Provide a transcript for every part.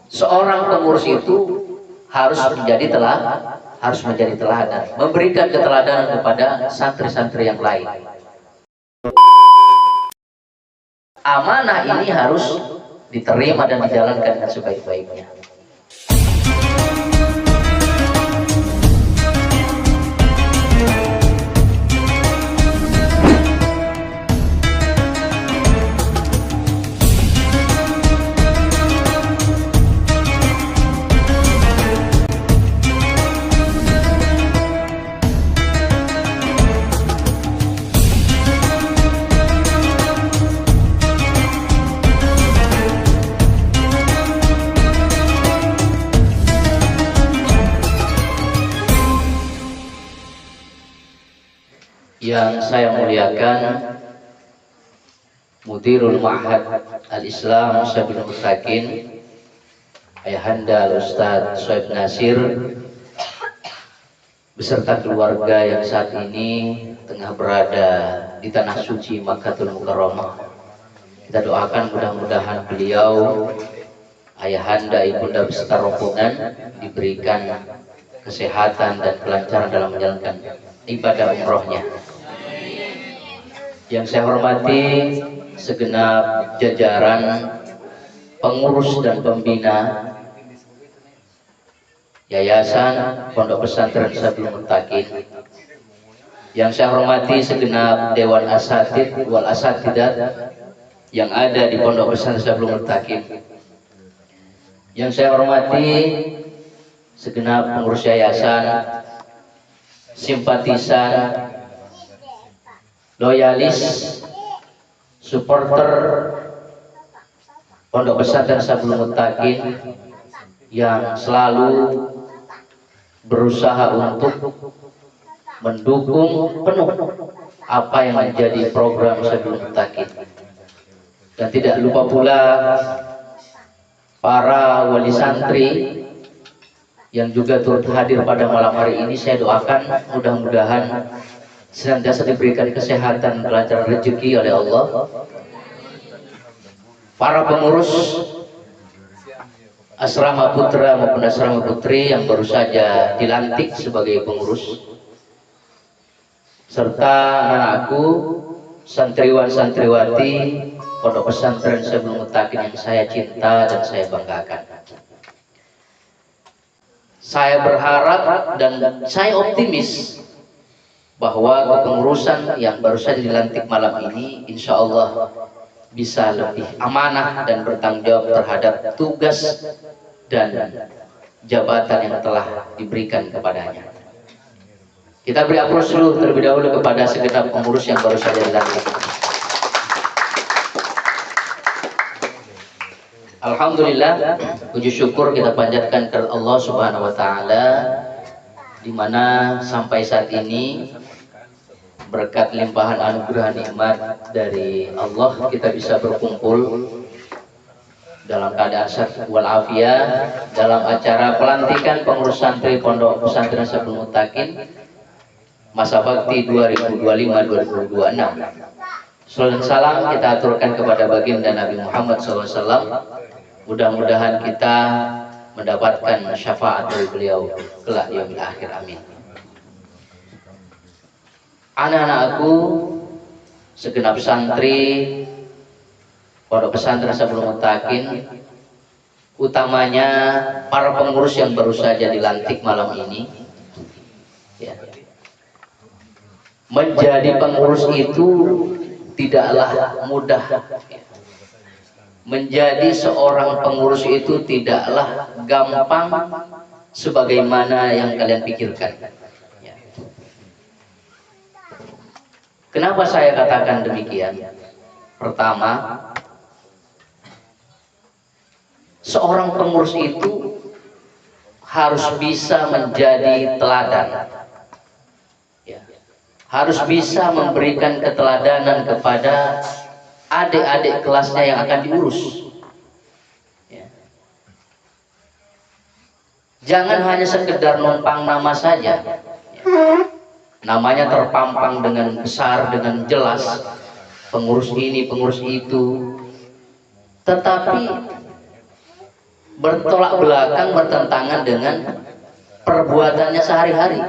Seorang pengurus itu harus menjadi teladan, memberikan keteladanan kepada santri-santri yang lain. Amanah ini harus diterima dan dijalankan dengan sebaik-baiknya. Yang saya muliakan Mudirul Ma'had Al-Islam Syabil Mustaqin, Ayahanda Al-Ustadz Soeb Nasir beserta keluarga yang saat ini tengah berada di tanah suci Makkatul Mukarramah. Kita doakan mudah-mudahan beliau, Ayahanda, Ibunda beserta rombongan diberikan kesehatan dan kelancaran dalam menjalankan ibadah umrohnya. Yang saya hormati segenap jajaran pengurus dan pembina Yayasan Pondok Pesantren Syabil Mustaqin. Yang saya hormati segenap Dewan Asatid wal Asatidat yang ada di Pondok Pesantren Syabil Mustaqin. Yang saya hormati segenap pengurus yayasan, simpatisan, loyalis, supporter Pondok Pesantren Syabil Mustaqin yang selalu berusaha untuk mendukung penuh apa yang menjadi program Syabil Mustaqin. Dan tidak lupa pula para wali santri yang juga turut hadir pada malam hari ini. Saya doakan mudah-mudahan senantiasa diberikan kesehatan, kelancaran rezeki oleh Allah. Para pengurus asrama putra maupun asrama putri yang baru saja dilantik sebagai pengurus, serta anakku, santriwan-santriwati Pondok Pesantren Syabil Mustaqin yang saya cinta dan saya banggakan. Saya berharap dan saya optimis bahwa kepengurusan yang baru saja dilantik malam ini insya Allah bisa lebih amanah dan bertanggung jawab terhadap tugas dan jabatan yang telah diberikan kepadanya. Kita beri aplaus dulu terlebih dahulu kepada segenap pengurus yang baru saja dilantik. Alhamdulillah, puji syukur kita panjatkan kepada Allah Subhanahu wa taala, di mana sampai saat ini berkat limpahan anugerah nikmat dari Allah kita bisa berkumpul dalam keadaan sehat walafiat dalam acara pelantikan pengurus santri Pondok Pesantren Syabil Mustaqin masa bakti 2025-2026. Salam salam kita aturkan kepada baginda Nabi Muhammad SAW. Mudah-mudahan kita mendapatkan syafaat dari beliau kelak yaumil akhir, amin. Anak-anakku, segenap santri Pondok Pesantren Syabil Mustaqin, utamanya para pengurus yang baru saja dilantik malam ini, ya. Menjadi pengurus itu tidaklah mudah. Menjadi seorang pengurus itu tidaklah gampang sebagaimana yang kalian pikirkan. Kenapa saya katakan demikian? Pertama, seorang pengurus itu harus bisa menjadi teladan, ya. Harus bisa memberikan keteladanan kepada adik-adik kelasnya yang akan diurus, ya. Jangan hanya sekedar numpang nama saja, ya. Namanya terpampang dengan besar, dengan jelas, pengurus ini, pengurus itu, tetapi bertolak belakang, bertentangan dengan perbuatannya sehari-hari.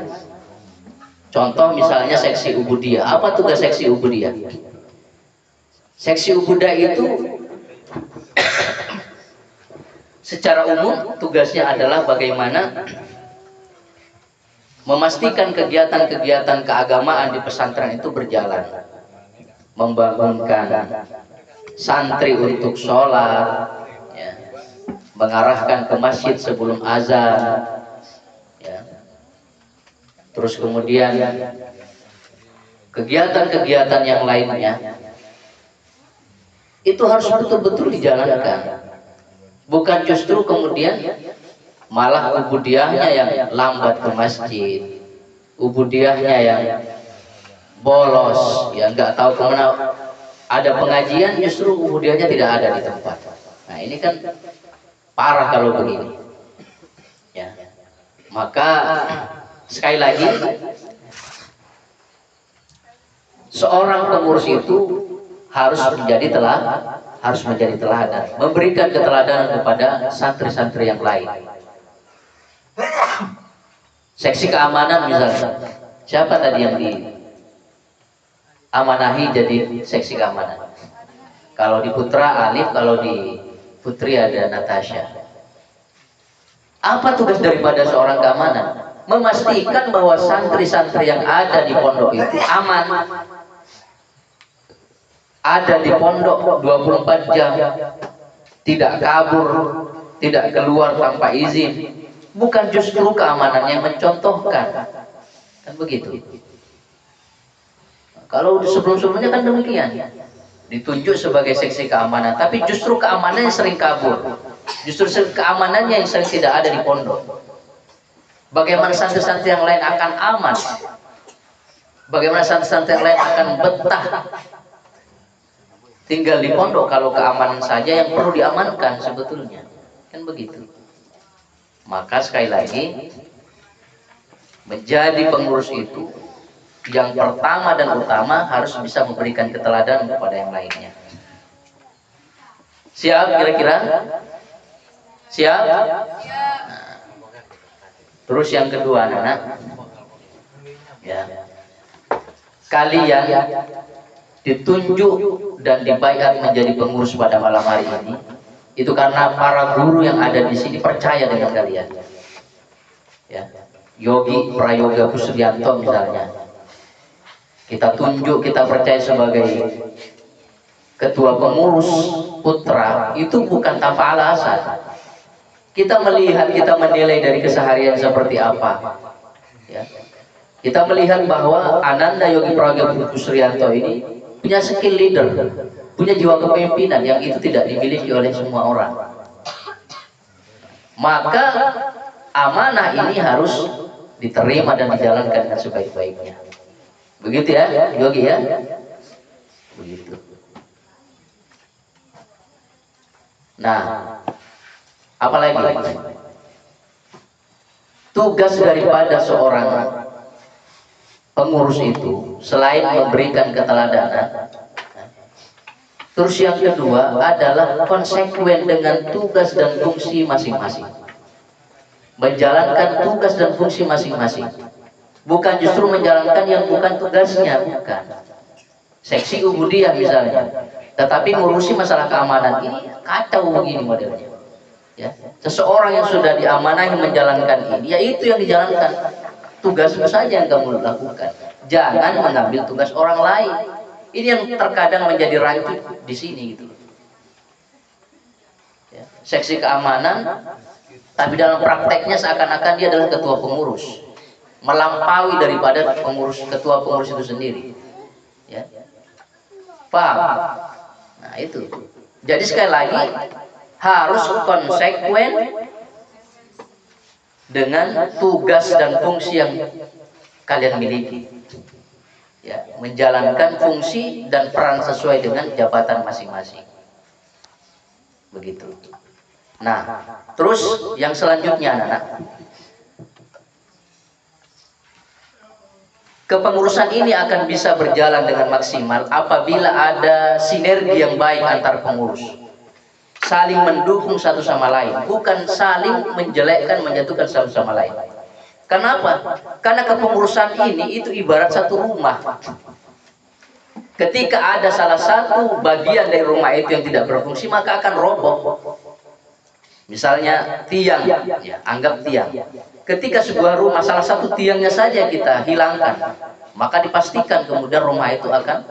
Contoh misalnya seksi ubudiyah. Apa tugas seksi ubudiyah? Seksi ubudiyah itu secara umum tugasnya adalah bagaimana memastikan kegiatan-kegiatan keagamaan di pesantren itu berjalan, membangunkan santri untuk sholat, ya, mengarahkan ke masjid sebelum azan, ya. Terus kemudian kegiatan-kegiatan yang lainnya itu harus betul-betul dijalankan. Bukan justru kemudian malah ubudiyahnya yang lambat ke masjid, ubudiyahnya yang bolos, ya nggak tahu kemana. Ada pengajian justru ubudiyahnya tidak ada di tempat. Nah ini kan parah kalau begini. Ya. Maka sekali lagi seorang pengurus itu harus menjadi teladan, memberikan keteladanan kepada santri-santri yang lain. Seksi keamanan misalnya, siapa tadi yang diamanahi jadi seksi keamanan? Kalau di Putra Alif, kalau di Putri ada Natasha. Apa tugas daripada seorang keamanan? Memastikan bahwa santri-santri yang ada di pondok itu aman. Ada di pondok 24 jam, tidak kabur, tidak keluar tanpa izin. Bukan justru keamanannya mencontohkan, kan begitu. Kalau sebelum-sebelumnya kan demikian, ditunjuk sebagai seksi keamanan, tapi justru keamanannya sering kabur, justru keamanannya yang sering tidak ada di pondok. Bagaimana santri-santri yang lain akan aman? Bagaimana santri-santri yang lain akan betah tinggal di pondok kalau keamanan saja yang perlu diamankan sebetulnya, kan begitu. Maka sekali lagi, menjadi pengurus itu yang pertama dan utama harus bisa memberikan keteladanan kepada yang lainnya. Siap kira-kira? Siap? Nah, terus yang kedua anak-anak, ya, kalian ditunjuk dan dibaiat menjadi pengurus pada malam hari ini itu karena para guru yang ada di sini percaya dengan kalian. Ya, Yogi Prayoga Kusrianto misalnya, kita tunjuk, kita percaya sebagai ketua pengurus Putra itu bukan tanpa alasan. Kita melihat, kita menilai dari keseharian seperti apa. Ya. Kita melihat bahwa Ananda Yogi Prayoga Kusrianto ini punya skill leader, punya jiwa kepemimpinan yang itu tidak dimiliki oleh semua orang. Maka amanah ini harus diterima dan dijalankan dengan sebaik-baiknya. Begitu ya, Yogi ya? Begitu. Nah, apalagi tugas daripada seorang pengurus itu selain memberikan keteladanan, terus yang kedua adalah konsekuen dengan tugas dan fungsi masing-masing, menjalankan tugas dan fungsi masing-masing, bukan justru menjalankan yang bukan tugasnya, bukan. Seksi ubudiyah misalnya, tetapi ngurusi masalah keamanan ini kacau begini modelnya. Ya, seseorang yang sudah diamanahi menjalankan ini, ya itu yang dijalankan. Tugasmu saja yang kamu lakukan. Jangan mengambil tugas orang lain. Ini yang terkadang menjadi rancu di sini gitu. Ya, seksi keamanan, tapi dalam prakteknya seakan-akan dia adalah ketua pengurus, melampaui daripada ketua pengurus itu sendiri. Ya, paham? Nah itu. Jadi sekali lagi harus konsekuen dengan tugas dan fungsi yang kalian miliki, ya, menjalankan fungsi dan peran sesuai dengan jabatan masing-masing. Begitu. Nah, terus yang selanjutnya anak-anak, kepengurusan ini akan bisa berjalan dengan maksimal apabila ada sinergi yang baik antar pengurus. saling mendukung satu sama lain, bukan saling menjelekkan, menjatuhkan satu sama lain. Kenapa? Karena kepengurusan ini itu ibarat satu rumah. Ketika ada salah satu bagian dari rumah itu yang tidak berfungsi, maka akan roboh. Misalnya tiang, ya, anggap tiang. Ketika sebuah rumah salah satu tiangnya saja kita hilangkan, maka dipastikan kemudian rumah itu akan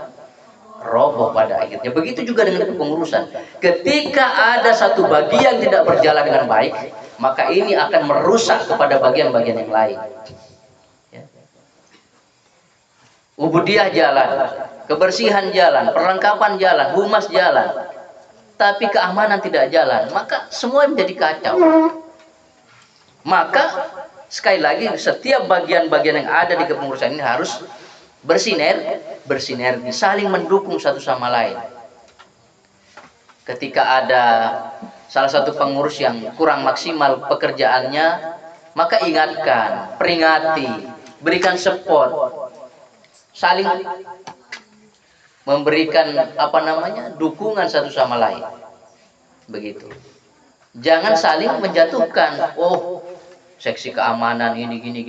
roboh pada akhirnya. Begitu juga dengan kepengurusan. Ketika ada satu bagian tidak berjalan dengan baik, maka ini akan merusak kepada bagian-bagian yang lain. Ya. Ubudiyah jalan, kebersihan jalan, perlengkapan jalan, humas jalan, tapi keamanan tidak jalan, maka semua menjadi kacau. Maka sekali lagi setiap bagian-bagian yang ada di kepengurusan ini harus bersinergi, saling mendukung satu sama lain. Ketika ada salah satu pengurus yang kurang maksimal pekerjaannya, maka ingatkan, peringati, berikan support, saling memberikan dukungan satu sama lain. Begitu. Jangan saling menjatuhkan. Oh, seksi keamanan ini gini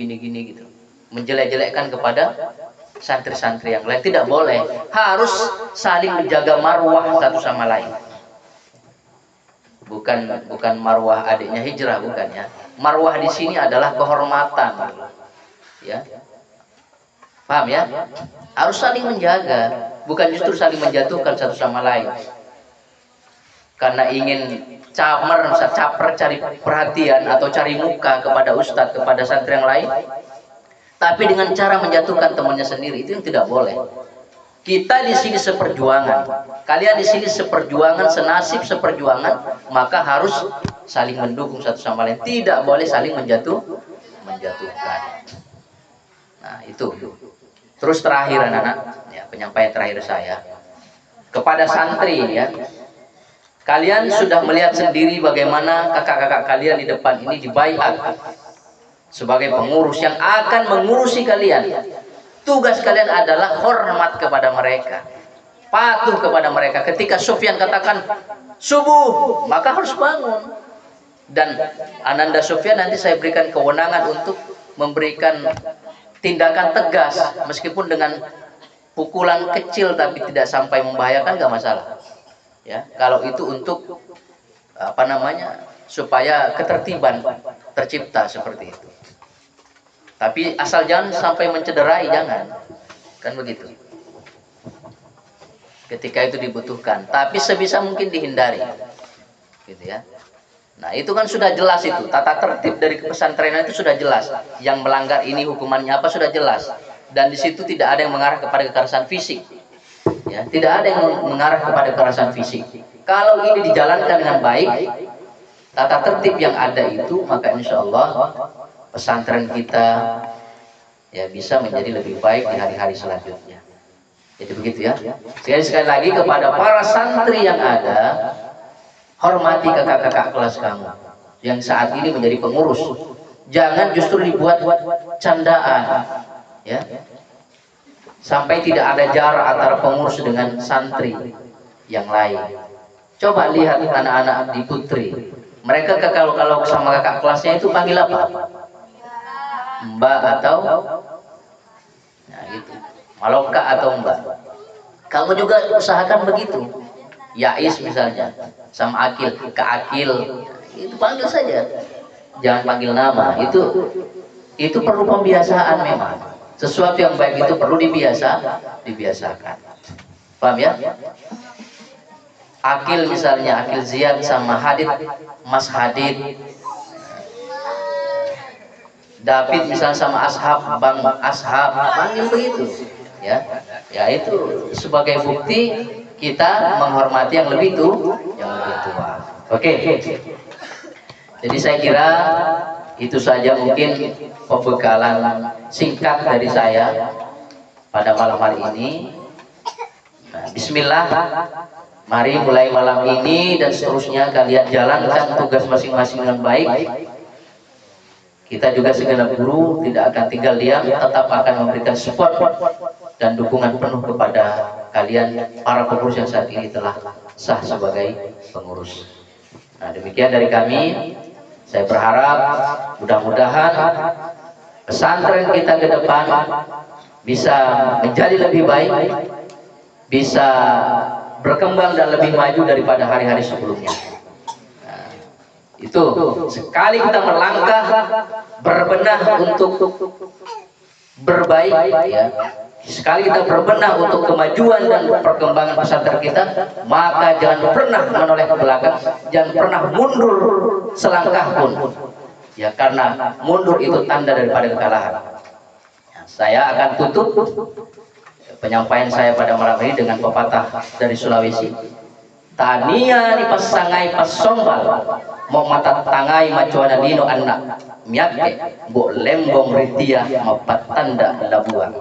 gitu. Menjelek-jelekkan kepada santri-santri yang lain, tidak boleh. Harus saling menjaga marwah satu sama lain. Bukan marwah adiknya hijrah, bukan ya. Marwah di sini adalah kehormatan. Ya. Paham ya? Harus saling menjaga, bukan justru saling menjatuhkan satu sama lain. Karena ingin caper cari perhatian atau cari muka kepada ustadz, kepada santri yang lain, tapi dengan cara menjatuhkan temannya sendiri, itu yang tidak boleh. Kita di sini seperjuangan, kalian di sini seperjuangan, senasib seperjuangan, maka harus saling mendukung satu sama lain. Tidak boleh saling menjatuhkan. Nah, itu. Terus terakhir anak-anak, ya, penyampaian terakhir saya kepada santri, ya. Kalian sudah melihat sendiri bagaimana kakak-kakak kalian di depan ini dibaiat sebagai pengurus yang akan mengurusi kalian. Tugas kalian adalah hormat kepada mereka, patuh kepada mereka. Ketika Sufyan katakan subuh, maka harus bangun. Dan Ananda Sufyan nanti saya berikan kewenangan untuk memberikan tindakan tegas, meskipun dengan pukulan kecil tapi tidak sampai membahayakan, nggak masalah. Ya, kalau itu untuk supaya ketertiban tercipta seperti itu. Tapi asal jangan sampai mencederai, jangan. Kan begitu. Ketika itu dibutuhkan, tapi sebisa mungkin dihindari. Gitu ya. Nah, itu kan sudah jelas itu. Tata tertib dari pesantren itu sudah jelas. Yang melanggar ini hukumannya apa sudah jelas. Dan di situ tidak ada yang mengarah kepada kekerasan fisik. Ya, tidak ada yang mengarah kepada kekerasan fisik. Kalau ini dijalankan dengan baik, tata tertib yang ada itu, maka insya Allah pesantren kita ya bisa menjadi lebih baik di hari-hari selanjutnya. Jadi begitu ya. Sekali lagi kepada para santri yang ada, hormati kakak-kakak kelas kamu yang saat ini menjadi pengurus. Jangan justru dibuat candaan, ya. Sampai tidak ada jarak antara pengurus dengan santri yang lain. Coba lihat anak-anak di Putri. Mereka kalau sama kakak kelasnya itu panggil apa? Mbak atau nah gitu, Maloka atau Mbak. Kamu juga usahakan begitu. Yais misalnya sama Akil, ke Akil, itu panggil saja, jangan panggil nama. Itu perlu pembiasaan memang. Sesuatu yang baik itu perlu dibiasakan. Paham ya? Akil misalnya, Akil Ziyad sama Hadid, Mas Hadid. David misalnya sama Ashab, Bang Ashab, panggil begitu. Ya, itu sebagai bukti kita menghormati yang lebih tua. Oke. Jadi saya kira itu saja mungkin pembekalan singkat dari saya pada malam hari ini. Nah, bismillah, mari mulai malam ini dan seterusnya kalian jalankan tugas masing-masing dengan baik. Kita juga segenap guru tidak akan tinggal diam, tetap akan memberikan support dan dukungan penuh kepada kalian para pengurus yang saat ini telah sah sebagai pengurus. Nah, demikian dari kami. Saya berharap mudah-mudahan pesantren kita ke depan bisa menjadi lebih baik, bisa berkembang dan lebih maju daripada hari-hari sebelumnya. Nah, itu sekali kita melangkah berbenah untuk berbaik, ya, sekali kita berbenah untuk kemajuan dan perkembangan pesantren kita, maka jangan pernah menoleh ke belakang, jangan pernah mundur selangkah pun, ya, karena mundur itu tanda daripada kekalahan. Saya akan tutup penyampaian saya pada malam ini dengan pepatah dari Sulawesi. Tania ni pasangai pasombal, mau mata tangai macuana dino anak miake, bo lembong ritia mapatanda labuan.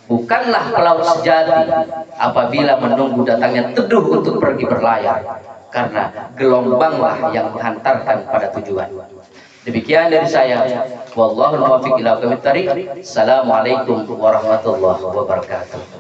Bukanlah pelaut sejati apabila menunggu datangnya teduh untuk pergi berlayar, karena gelombanglah yang menghantarkan pada tujuan. Demikian dari saya. Wallahul muwaffiq ila aqwamit thariq. Assalamualaikum warahmatullahi wabarakatuh.